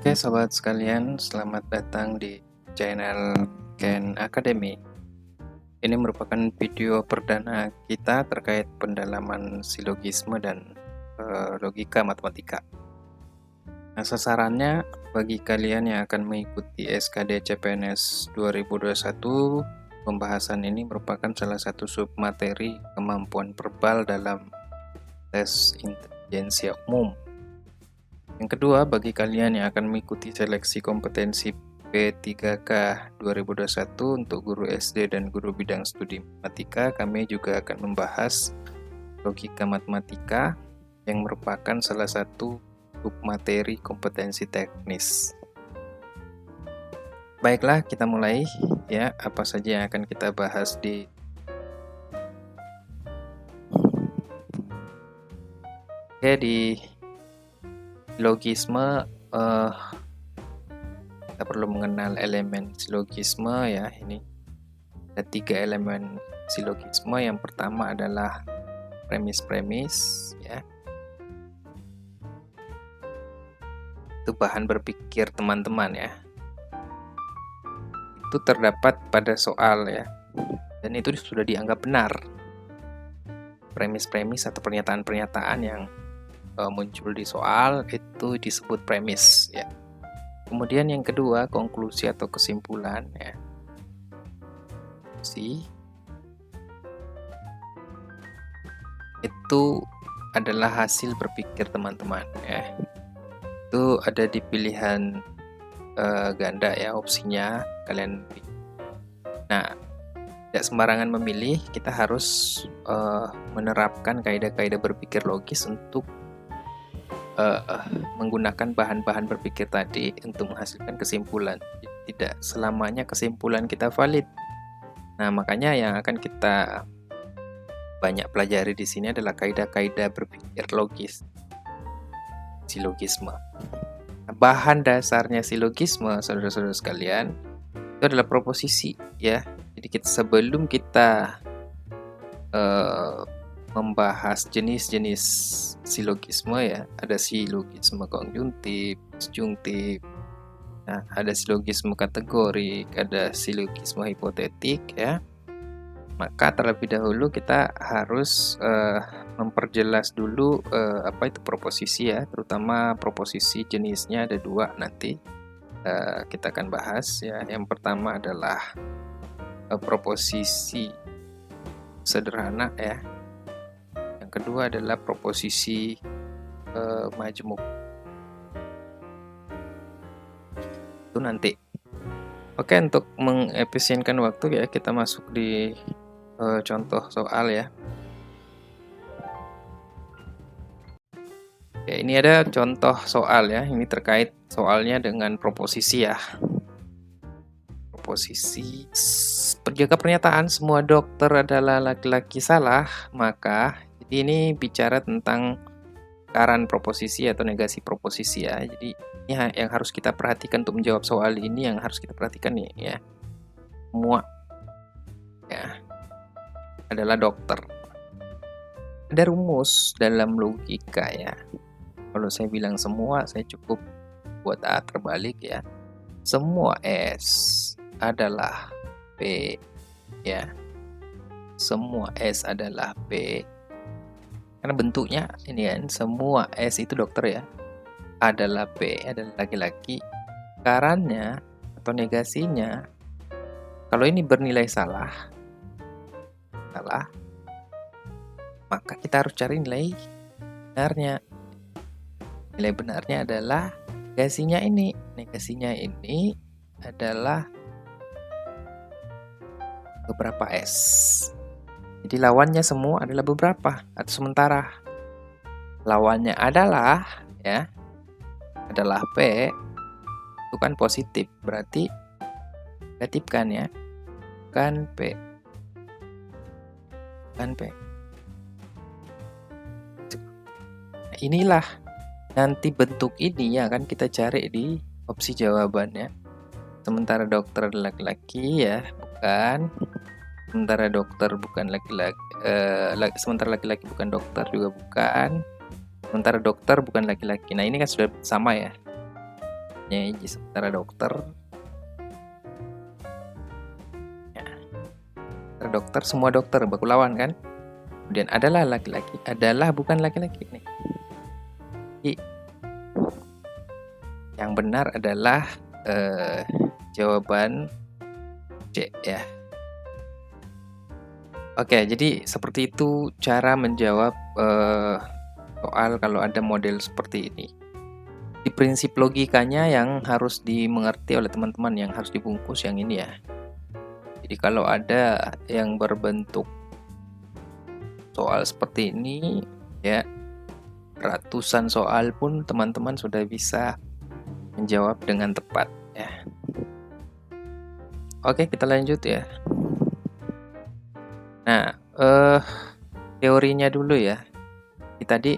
Oke sobat sekalian, selamat datang di channel Ken Academy. Ini merupakan video perdana kita terkait pendalaman silogisme dan logika matematika. Nah, sasarannya bagi kalian yang akan mengikuti SKD CPNS 2021, pembahasan ini merupakan salah satu submateri kemampuan verbal dalam tes intelijensia umum. Yang kedua, bagi kalian yang akan mengikuti seleksi kompetensi P3K 2021 untuk guru SD dan guru bidang studi matematika, kami juga akan membahas logika matematika yang merupakan salah satu submateri kompetensi teknis. Baiklah, kita mulai ya, apa saja yang akan kita bahas di silogisme. Kita perlu mengenal elemen silogisme ya. Ini ada 3 elemen silogisme. Yang pertama adalah premis-premis ya. Itu bahan berpikir teman-teman ya. Itu terdapat pada soal ya. Dan itu sudah dianggap benar. Premis-premis atau pernyataan-pernyataan yang muncul di soal itu disebut premis ya. Kemudian yang kedua, konklusi atau kesimpulan ya. Itu adalah hasil berpikir teman-teman ya. Itu ada di pilihan ganda ya, opsinya kalian. Nah, tidak sembarangan memilih, kita harus menerapkan kaidah-kaidah berpikir logis untuk menggunakan bahan-bahan berpikir tadi untuk menghasilkan kesimpulan. Tidak selamanya kesimpulan kita valid. Nah, makanya yang akan kita banyak pelajari di sini adalah kaidah-kaidah berpikir logis, silogisme. Nah, bahan dasarnya silogisme, saudara-saudara sekalian, itu adalah proposisi ya. Jadi sebelum kita membahas jenis-jenis silogisme ya, ada silogisme konjungtif, disjungtif, nah, ada silogisme kategorik, ada silogisme hipotetik ya. Maka terlebih dahulu kita harus memperjelas dulu apa itu proposisi ya, terutama proposisi jenisnya ada 2 nanti kita akan bahas ya. Yang pertama adalah proposisi sederhana ya. Kedua adalah proposisi majmuk. Itu nanti. Oke, untuk mengefisienkan waktu ya, kita masuk di contoh soal ya. Ya, ini ada contoh soal ya. Ini terkait soalnya dengan proposisi ya. Proposisi. Jika pernyataan semua dokter adalah laki-laki salah, maka ini bicara tentang karan proposisi atau negasi proposisi ya. Jadi ini yang harus kita perhatikan untuk menjawab soal ini, yang harus kita perhatikan nih ya. Semua ya adalah dokter. Ada rumus dalam logika ya. Kalau saya bilang semua, saya cukup buat A terbalik ya. Semua S adalah P ya. Semua S adalah P. Karena bentuknya ini kan, semua S itu dokter ya, adalah P, adalah laki-laki. Karannya atau negasinya, kalau ini bernilai salah, maka kita harus cari nilai benarnya. Nilai benarnya adalah negasinya ini. Negasinya ini adalah beberapa S. Jadi lawannya semua adalah beberapa atau sementara. Lawannya adalah ya, adalah P, itu kan positif, berarti negatif kan ya, kan P, kan P. Nah, inilah nanti bentuk ini yang akan kita cari di opsi jawabannya. Sementara dokter laki-laki ya, bukan. Sementara dokter bukan laki-laki, sementara laki-laki bukan dokter juga bukan. Sementara dokter bukan laki-laki. Nah, ini kan sudah sama ya. sementara dokter. Ya, dokter, semua dokter baku lawan kan. Kemudian adalah laki-laki, adalah bukan laki-laki nih. Jadi, yang benar adalah jawaban C ya. Oke, jadi seperti itu cara menjawab soal kalau ada model seperti ini. Di prinsip logikanya yang harus dimengerti oleh teman-teman, yang harus dibungkus yang ini ya. Jadi kalau ada yang berbentuk soal seperti ini ya, ratusan soal pun teman-teman sudah bisa menjawab dengan tepat ya. Oke, kita lanjut ya. Nah, teorinya dulu ya. Tadi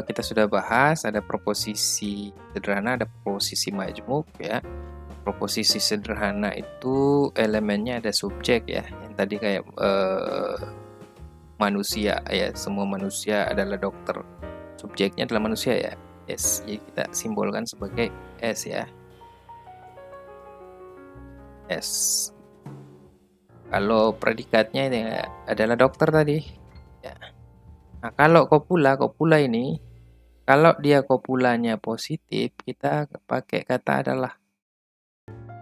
kita sudah bahas ada proposisi sederhana, ada proposisi majmuk ya. Proposisi sederhana itu elemennya ada subjek ya, yang tadi kayak manusia ya, semua manusia adalah dokter. Subjeknya adalah manusia ya, S. Jadi kita simbolkan sebagai S ya. S. Kalau predikatnya ini adalah dokter tadi ya. Nah, kalau kopula ini, kalau dia kopulanya positif, kita pakai kata adalah.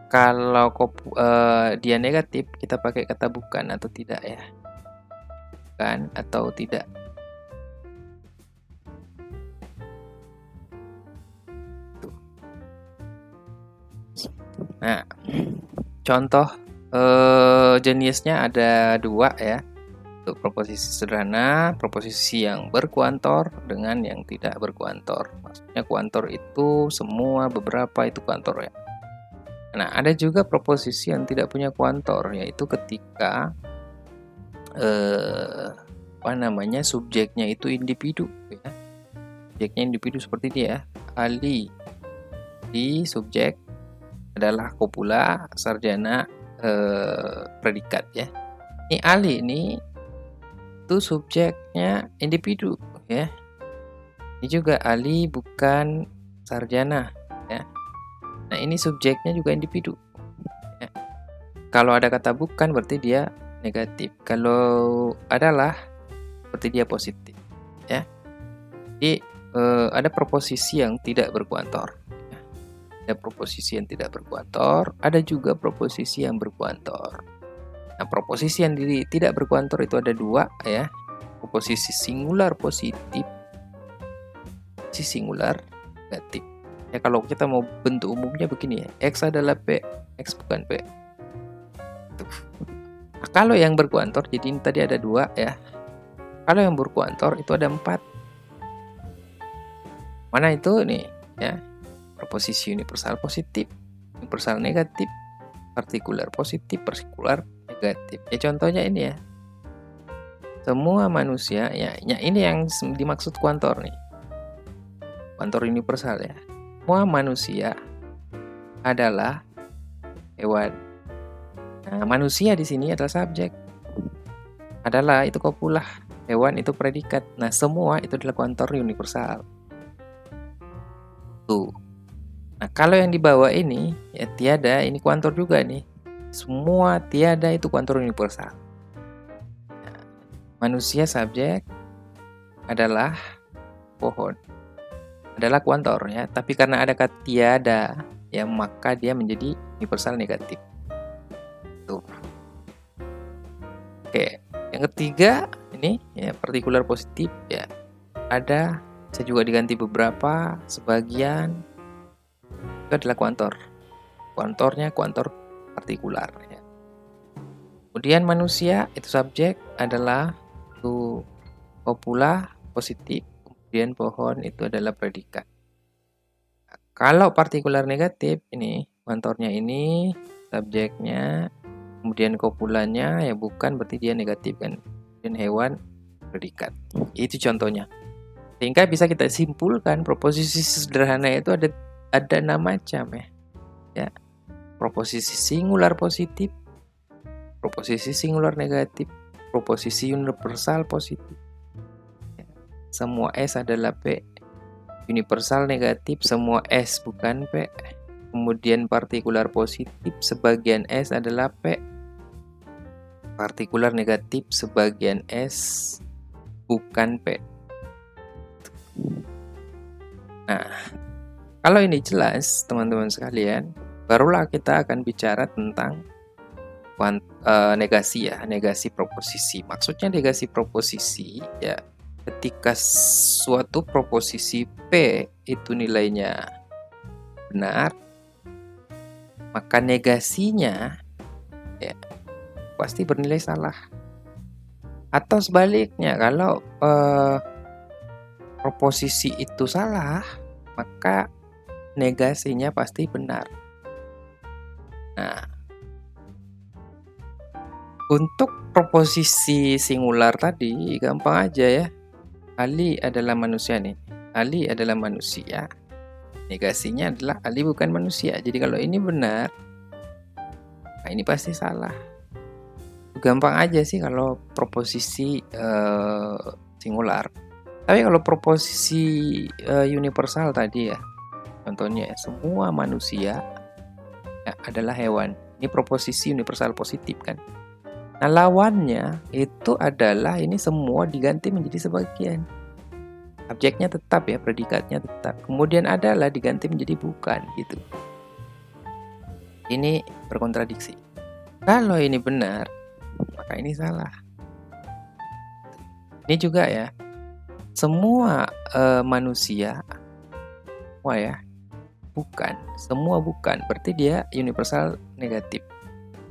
Kalau dia negatif, kita pakai kata bukan atau tidak ya. Bukan atau tidak. Tuh. Nah, contoh jenisnya ada 2 ya. Untuk proposisi sederhana, proposisi yang berkuantor dengan yang tidak berkuantor. Maksudnya kuantor itu semua, beberapa itu kuantor ya. Nah, ada juga proposisi yang tidak punya kuantor, yaitu ketika subjeknya itu individu ya. Subjeknya individu seperti dia, Ali. Di subjek adalah kopula, sarjana, predikat ya. Ini Ali ini itu subjeknya individu ya. Ini juga Ali bukan sarjana ya. Nah, ini subjeknya juga individu ya. Kalau ada kata bukan berarti dia negatif. Kalau adalah berarti dia positif ya. Jadi ada proposisi yang tidak berkuantor ya. Ada proposisi yang tidak berkuantor, ada juga proposisi yang berkuantor. Nah, proposisi yang tidak berkuantor itu ada 2 ya. Proposisi singular positif, si singular negatif. Ya, kalau kita mau bentuk umumnya begini ya, X adalah P, X bukan P. Tuh. Nah, kalau yang berkuantor, jadi ini tadi ada 2 ya. Kalau yang berkuantor itu ada 4. Mana itu nih ya? Proposisi universal positif, universal negatif, partikular positif, partikular negatif. Ya, contohnya ini ya. Semua manusia ya ini yang dimaksud kuantor nih. Kuantor universal ya. Semua manusia adalah hewan. Nah, manusia di sini adalah subjek. Adalah itu kopula, hewan itu predikat. Nah, semua itu adalah kuantor universal. Tuh. Nah, kalau yang di bawah ini ya tiada, ini kuantor juga nih. Semua tiada itu kuantor universal. Nah, manusia subjek adalah pohon. Adalah kuantor ya, tapi karena ada kata tiada ya maka dia menjadi universal negatif. Tuh. Oke, yang ketiga ini ya partikular positif ya. Ada bisa juga diganti beberapa, sebagian itu adalah kuantor. Kuantornya kuantor partikular ya. Kemudian manusia itu subjek adalah itu kopula positif, kemudian pohon itu adalah predikat. Nah, kalau partikular negatif ini kuantornya ini, subjeknya, kemudian kopulanya ya bukan berarti dia negatif kan. Dan hewan predikat. Itu contohnya. Sehingga bisa kita simpulkan proposisi sederhana itu ada 6 macam ya. Ya. Proposisi singular positif, proposisi singular negatif, proposisi universal positif. Ya. Semua S adalah P. Universal negatif, semua S bukan P. kemudian partikular positif sebagian S adalah P, partikular negatif sebagian S bukan P. Nah, kalau ini jelas teman-teman sekalian, barulah kita akan bicara tentang negasi ya, negasi proposisi. Maksudnya negasi proposisi ya ketika suatu proposisi P itu nilainya benar, maka negasinya ya pasti bernilai salah. Atau sebaliknya, kalau proposisi itu salah, maka negasinya pasti benar. Nah, untuk proposisi singular tadi gampang aja ya. Ali adalah manusia nih. Ali adalah manusia. Negasinya adalah Ali bukan manusia. Jadi kalau ini benar, nah ini pasti salah. Gampang aja sih kalau proposisi singular. Tapi kalau proposisi universal tadi ya, contohnya semua manusia ya, adalah hewan. Ini proposisi universal positif kan. Nah, lawannya itu adalah ini semua diganti menjadi sebagian. Objeknya tetap ya, predikatnya tetap. Kemudian adalah diganti menjadi bukan gitu. Ini berkontradiksi. Kalau ini benar, maka ini salah. Ini juga ya, semua manusia, semua ya, bukan. Semua bukan, berarti dia universal negatif.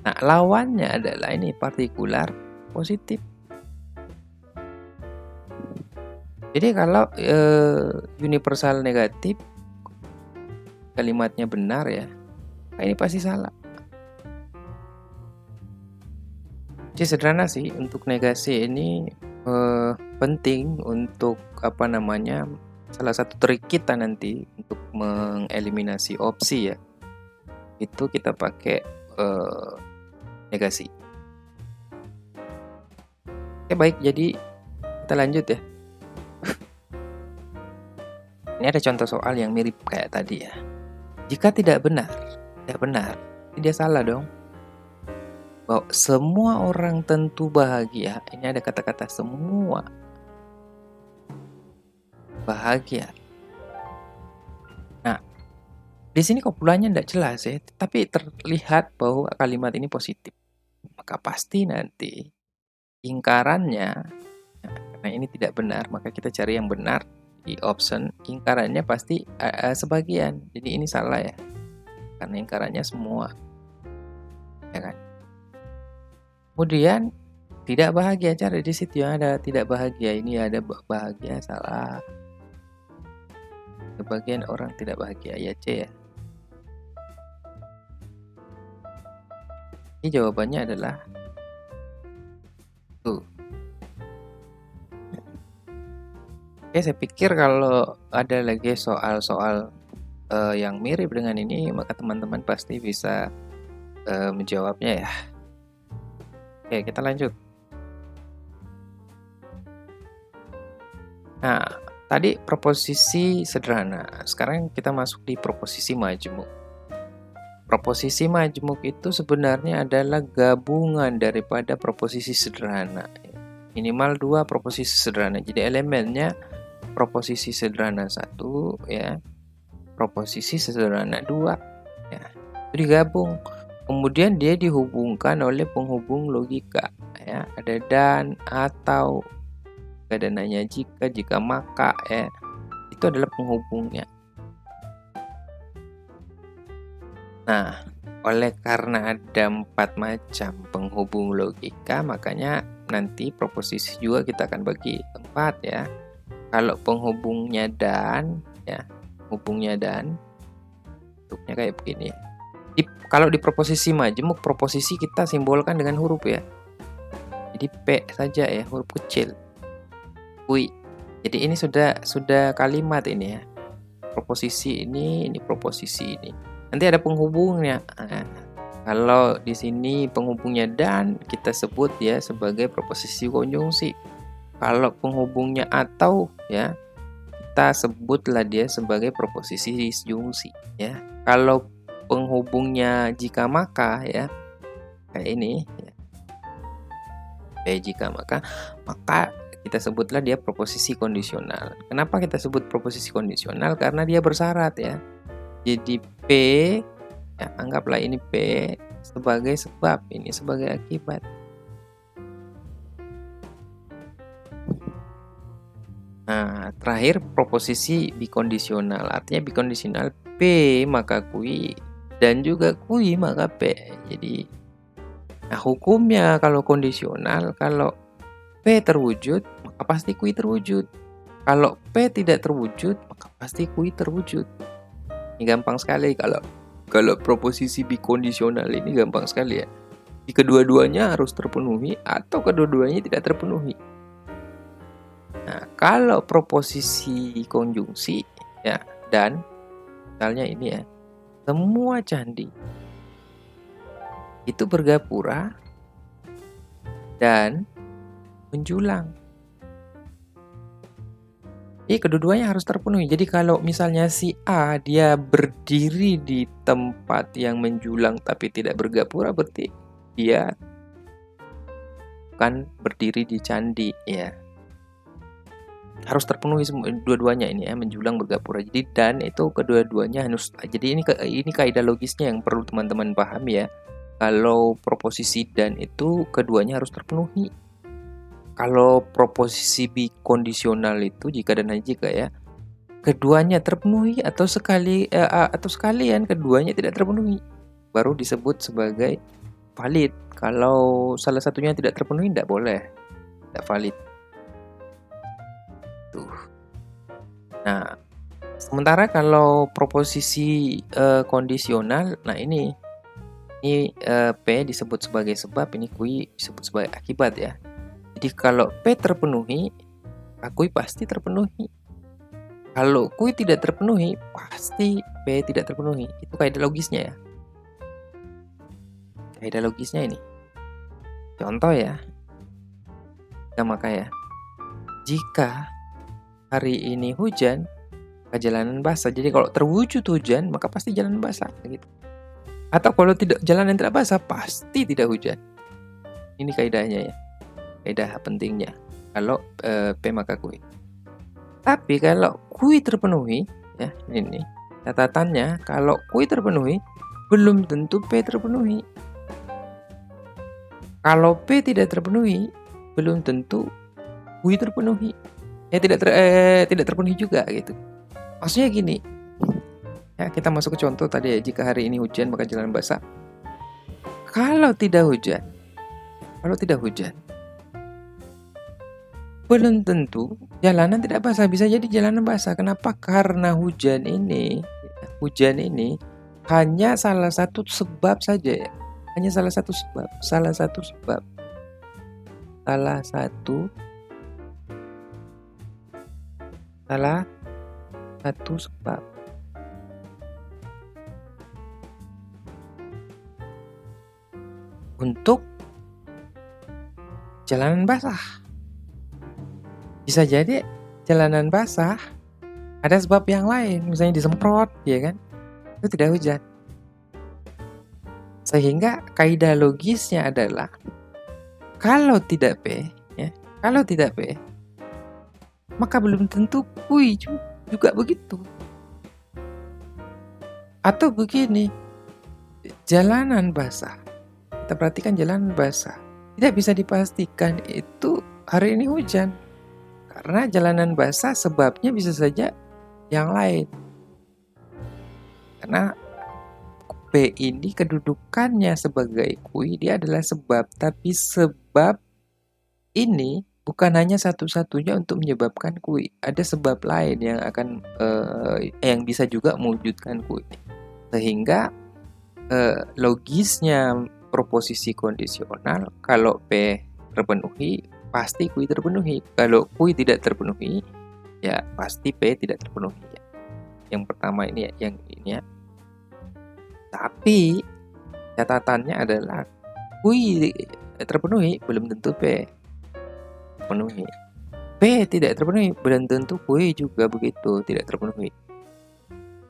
Nah, lawannya adalah ini partikular positif. Jadi kalau universal negatif kalimatnya benar ya, ini pasti salah. Jadi sederhana sih, untuk negasi ini penting untuk salah satu trik kita nanti untuk mengeliminasi opsi ya, itu kita pakai negasi. Oke baik, jadi kita lanjut ya. Ini ada contoh soal yang mirip kayak tadi ya. Jika tidak benar, dia salah dong. Bahwa semua orang tentu bahagia. Ini ada kata-kata semua bahagia. Nah, di sini kumpulannya tidak jelas ya, tapi terlihat bahwa kalimat ini positif. Maka pasti nanti ingkarannya, karena ini tidak benar, maka kita cari yang benar di option. Ingkarannya pasti sebagian. Jadi ini salah ya, karena ingkarannya semua, ya kan? Kemudian tidak bahagia, cari di situ yang ada tidak bahagia. Ini ada bahagia, salah. Sebagian orang tidak bahagia, ya C ya. Ini jawabannya adalah tuh. Oke, saya pikir kalau ada lagi soal-soal yang mirip dengan ini, maka teman-teman pasti bisa menjawabnya ya. Oke, kita lanjut. Nah, tadi proposisi sederhana. Sekarang kita masuk di proposisi majmuk. Proposisi majmuk itu sebenarnya adalah gabungan daripada proposisi sederhana. Minimal 2 proposisi sederhana. Jadi elemennya proposisi sederhana 1 ya, proposisi sederhana 2 ya. Itu digabung. Kemudian dia dihubungkan oleh penghubung logika ya. Ada dan, atau, ada nanya jika maka ya. Itu adalah penghubungnya. Nah, oleh karena ada 4 macam penghubung logika, makanya nanti proposisi juga kita akan bagi 4 ya. Kalau penghubungnya dan ya, hubungnya dan bentuknya kayak begini. Kalau di proposisi majmuk, proposisi kita simbolkan dengan huruf ya. Jadi P saja ya, huruf kecil. Ui. Jadi ini sudah kalimat ini ya. Proposisi ini proposisi ini. Nanti ada penghubungnya. Nah, kalau di sini penghubungnya dan, kita sebut ya sebagai proposisi konjungsi. Kalau penghubungnya atau ya, kita sebutlah dia sebagai proposisi disjungsi ya. Kalau penghubungnya jika maka ya, kayak ini ya. Jika maka kita sebutlah dia proposisi kondisional. Kenapa kita sebut proposisi kondisional? Karena dia bersyarat ya. Jadi P ya, anggaplah ini P sebagai sebab, ini sebagai akibat. Nah, terakhir proposisi bikondisional. Artinya bikondisional P maka QI dan juga QI maka P. Jadi nah, hukumnya kalau kondisional, kalau P terwujud, maka pasti QI terwujud. Kalau P tidak terwujud, maka pasti QI terwujud. Ini gampang sekali kalau proposisi bikondisional ini gampang sekali ya. Di kedua-duanya harus terpenuhi atau kedua-duanya tidak terpenuhi. Nah, kalau proposisi konjungsi ya, dan misalnya ini ya, semua candi itu bergapura dan menjulang. Jadi kedua-duanya harus terpenuhi. Jadi kalau misalnya si A dia berdiri di tempat yang menjulang tapi tidak bergapura, berarti dia bukan berdiri di candi ya. Harus terpenuhi dua-duanya ini ya, menjulang bergapura. Jadi dan itu kedua-duanya harus. Jadi ini kaidah logisnya yang perlu teman-teman pahami ya. Kalau proposisi dan itu keduanya harus terpenuhi. Kalau proposisi bikondisional itu jika dan hanya jika ya, keduanya terpenuhi atau sekalian keduanya tidak terpenuhi, baru disebut sebagai valid. Kalau salah satunya tidak terpenuhi, tidak boleh, tidak valid. Tuh. Nah, sementara kalau proposisi kondisional, nah ini P disebut sebagai sebab, ini QI disebut sebagai akibat ya. Jadi kalau P terpenuhi, QI pasti terpenuhi. Kalau QI tidak terpenuhi, pasti P tidak terpenuhi. Itu kaidah logisnya ya. Kaidah logisnya ini. Contoh ya. Maka ya, jika hari ini hujan, maka jalanan basah. Jadi kalau terwujud hujan, maka pasti jalanan basah gitu. Atau kalau tidak, jalanan tidak basah, pasti tidak hujan. Ini kaidahnya ya. Kaidah pentingnya kalau P maka QI. Tapi kalau QI terpenuhi ya, ini catatannya, kalau QI terpenuhi belum tentu P terpenuhi. Kalau P tidak terpenuhi belum tentu QI terpenuhi. Tidak terpenuhi juga gitu. Maksudnya gini. Ya, kita masuk ke contoh tadi ya, jika hari ini hujan maka jalanan basah. Kalau tidak hujan belum tentu jalanan tidak basah, bisa jadi jalanan basah. Kenapa? Karena hujan ini hanya salah satu sebab saja ya. Hanya salah satu sebab. Untuk jalanan basah. Bisa jadi jalanan basah ada sebab yang lain, misalnya disemprot, ya kan? Itu tidak hujan. Sehingga kaidah logisnya adalah kalau tidak P, maka belum tentu QI juga begitu. Atau begini, jalanan basah. Kita perhatikan jalanan basah. Tidak bisa dipastikan itu hari ini hujan. Karena jalanan basah sebabnya bisa saja yang lain. Karena P ini kedudukannya sebagai QI, dia adalah sebab. Tapi sebab ini bukan hanya satu-satunya untuk menyebabkan QI. Ada sebab lain yang akan yang bisa juga mewujudkan QI. Sehingga logisnya proposisi kondisional, kalau P terpenuhi pasti QI terpenuhi. Kalau QI tidak terpenuhi, ya pasti P tidak terpenuhi. Ya. Yang pertama ini ya, yang ini ya. Tapi catatannya adalah QI terpenuhi belum tentu P terpenuhi. P tidak terpenuhi belum tentu QI juga begitu tidak terpenuhi.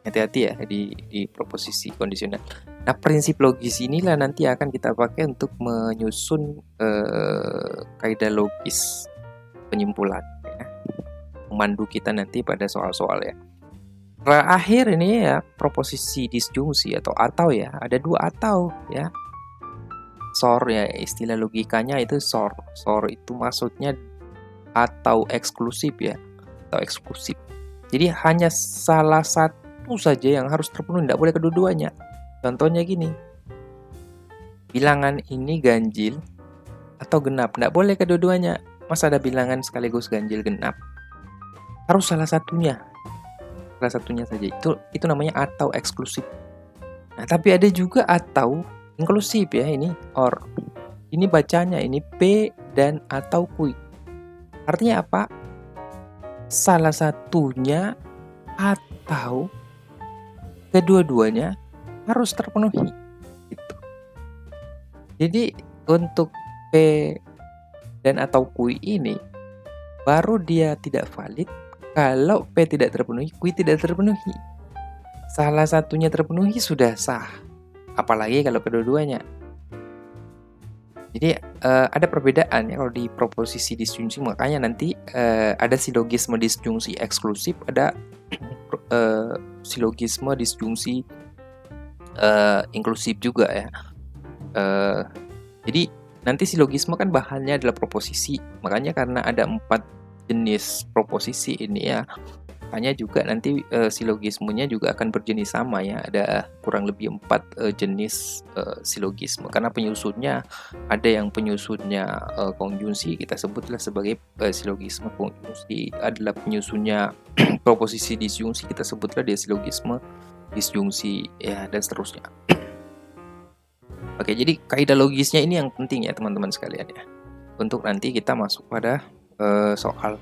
Hati-hati ya di proposisi kondisional. Nah, prinsip logis inilah nanti akan kita pakai untuk menyusun kaidah logis penyimpulan, ya. Memandu kita nanti pada soal-soal ya. Terakhir ini ya proposisi disjungsi atau ya, ada dua atau ya. SOR ya, istilah logikanya itu SOR. SOR itu maksudnya atau eksklusif ya, atau eksklusif. Jadi hanya salah satu saja yang harus terpenuhi, tidak boleh kedua-duanya. Contohnya gini, bilangan ini ganjil atau genap, tidak boleh kedua-duanya. Masa ada bilangan sekaligus ganjil genap? Harus salah satunya saja. Itu namanya atau eksklusif. Nah, tapi ada juga atau inklusif ya, ini OR. Ini bacanya ini P dan atau Q. Artinya apa? Salah satunya atau kedua-duanya harus terpenuhi. Gitu. Jadi untuk P dan atau Q ini baru dia tidak valid kalau P tidak terpenuhi, Q tidak terpenuhi. Salah satunya terpenuhi sudah sah. Apalagi kalau kedua-duanya. Jadi ada perbedaan ya kalau di proposisi disjungsi, makanya nanti ada silogisme disjungsi eksklusif, ada silogisme disjungsi inklusif juga ya. Jadi nanti silogisme kan bahannya adalah proposisi, makanya karena ada 4 jenis proposisi ini ya, makanya juga nanti silogismenya juga akan berjenis sama ya, ada kurang lebih 4 jenis silogisme, karena penyusunnya ada yang penyusunnya konjungsi, kita sebutlah sebagai silogisme konjungsi, adalah penyusunnya proposisi disjungsi, kita sebutlah dia silogisme disjungsi ya, dan seterusnya. Oke, jadi kaidah logisnya ini yang penting ya teman-teman sekalian ya, untuk nanti kita masuk pada soal